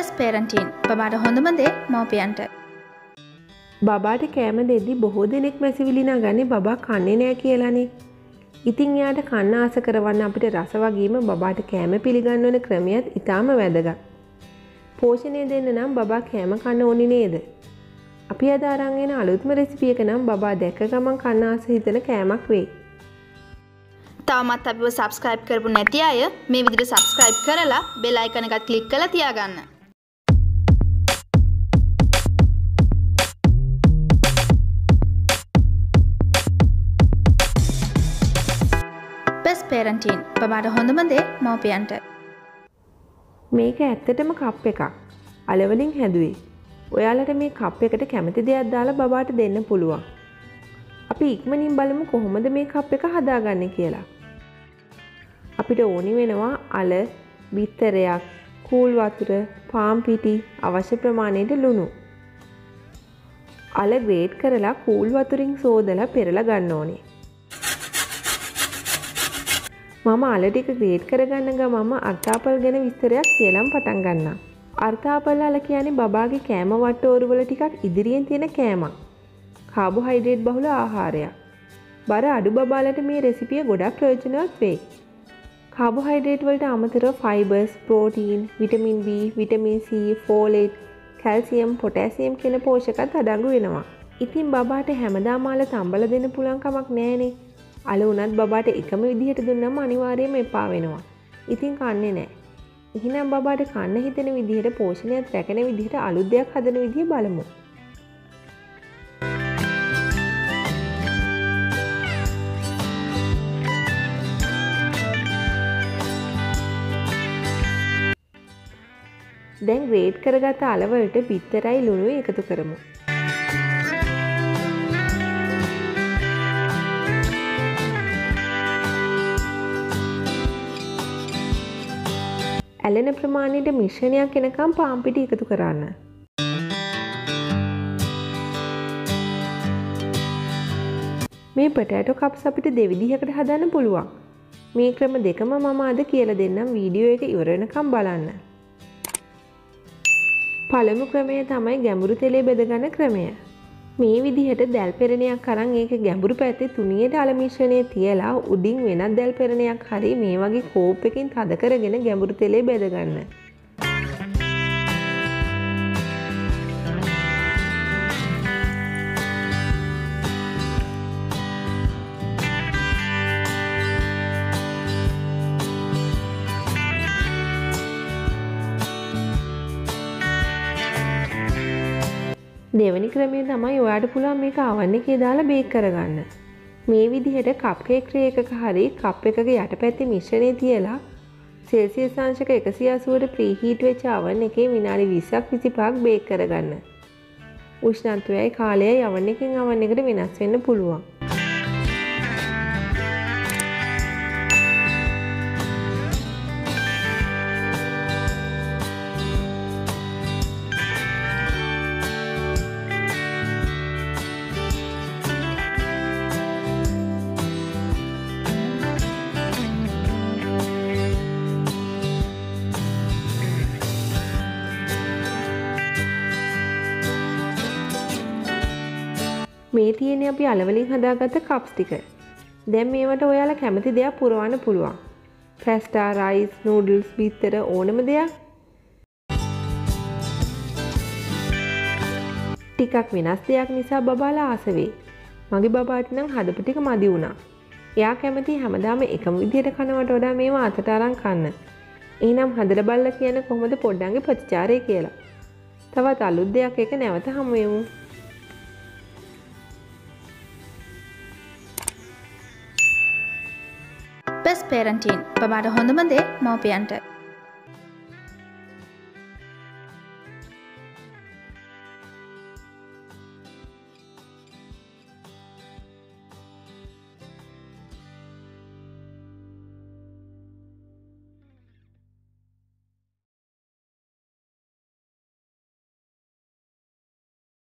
Best parenting බබාට හොඳම දේ මව්පියන්ට. බබාට කෑම දෙද්දි බොහෝ දෙනෙක් මැසිවිලි නගන්නේ බබා කන්නේ නෑ කියලානේ. ඉතින් එයාට කන්න ආස කරවන්න අපිට රස වගේම බබාට කෑම පිළිගන්වන ක්‍රමයක් ඉතාම වැදගත්. පෝෂණය දෙන්න නම් බබා කෑම කන්න ඕනි නේද? අපි අද අරන් එන අලුත්ම රෙසිපි එක නම් බබා දැක්ක ගමන් කන්න ආස හිතෙන කෑමක් වෙයි. තවමත් අපිව subscribe කරපු නැති අය මේ විදිහට subscribe කරලා bell icon එකත් click කරලා තියාගන්න. Best parenting බබාට හොඳම දේ මව්පියන්ට. මේක ඇත්තටම කප් එකක්. අල වලින් හැදුවේ. ඔයාලට මේ කප් එකට කැමති දෙයක් දාලා බබාට දෙන්න පුළුවන්. අපි ඉක්මනින් බලමු කොහොමද මේ කප් එක හදාගන්නේ කියලා. අපිට ඕනි වෙනවා අල, බිත්තරයක්, කූල් වතුර, පාන් පිටි, අවශ්‍ය ප්‍රමාණයට ලුණු. අල ග්‍රේට් කරලා කූල් වතුරින් සෝදලා පෙරලා ගන්න ඕනේ. මම අල ටික ග්‍රේට් කරගන්න ගමම අර්ථාපල් ගැන විස්තරයක් කියලාම පටන් ගන්නම්. අර්ථාපල් අල කියන්නේ බබාගේ කෑම වට්ටෝරු වල ටිකක් ඉදිරියෙන් තියෙන කෑමක්. කාබෝහයිඩ්‍රේට් බහුල ආහාරයක්. බර අඩු බබාලට මේ රෙසිපිය ගොඩක් ප්‍රයෝජනවත් වෙයි. කාබෝහයිඩ්‍රේට් වලට අමතරව fibres, protein, vitamin B, vitamin C, folate, calcium, potassium කියන පෝෂකත් අඩංගු වෙනවා. ඉතින් බබාට හැමදාම අල තම්බල දෙන්න පුළුවන් කමක් නෑනේ. අල උනත් බබාට එකම විදිහට දුන්නම අනිවාර්යයෙන්ම එපා වෙනවා. ඉතින් කන්නේ නෑ. එහෙනම් බබාට කන්න හිතෙන විදිහට පෝෂණයත් රැකෙන විදිහට අලුත් දෙයක් හදන විදිහ බලමු. දැන් ග්‍රේට් කරගත අල වලට බිත්තරයි ලුණුයි එකතු කරමු. ඇලෙන ප්‍රමාණයට මිශ්‍රණයක් එනකම් පාන් පිටි එකතු කරන්න. මේ පොටැටෝ කප්ස් අපිට දෙවිදිහකට හදන්න පුළුවන්. මේ ක්‍රම දෙකම මම අද කියලා දෙන්නම් වීඩියෝ එක ඉවර වෙනකම් බලන්න. පළමු ක්‍රමය තමයි ගැඹුරු තෙලේ බෙදගන්න ක්‍රමය. මේ විදිහට දැල් පෙරණයක් අරන් ඒක ගැඹුරු පැත්තේ තුනියට අල මිශ්‍රණය තියලා උඩින් වෙනත් දැල් පෙරණයක් හරි මේ වගේ කෝප් එකකින් තද කරගෙන ගැඹුරු තෙලේ බෙදගන්න. දෙවැනි ක්‍රමය තමයි ඔයාට පුළුවන් මේක oven එකේ දාලා බේක් කරගන්න. මේ විදිහට කප් කේක් ට්‍රේ එකක හරි කප් එකක යටපැත්තේ මිශ්‍රණය තියලා සෙල්සියස් අංශක 180ට ප්‍රීහීට් වෙච්ච oven එකේ විනාඩි 20ක් 25ක් බේක් කරගන්න. උෂ්ණත්වයයි කාලයයි oven එකෙන් oven එකට වෙනස් වෙන්න පුළුවන්. මේ තියෙන්නේ අපි අල වලින් හදාගත්ත කප්ස් ටික. දැන් මේවට ඔයාලා කැමති දෙයක් පුරවන්න පුළුවන්. පැස්ටා, රයිස්, නූඩල්ස්, බිත්තර ඕනම දෙයක්. ටිකක් වෙනස් දෙයක් නිසා බබාලා ආස වෙයි. මගේ බබාට නම් හදපු ටික මදි වුණා. එයා කැමති හැමදාම එකම විදිහට කනවට වඩා මේවා අතට අරන් කන්න. එහෙනම් හදලා බලලා කියන්නේ කොහොමද පොඩ්ඩන්ගේ ප්‍රතිචාරය කියලා. තවත් අලුත් දෙයක් එක නැවත හමු වෙමු. Best parenting බබාට හොඳම දේ මව්පියන්ට.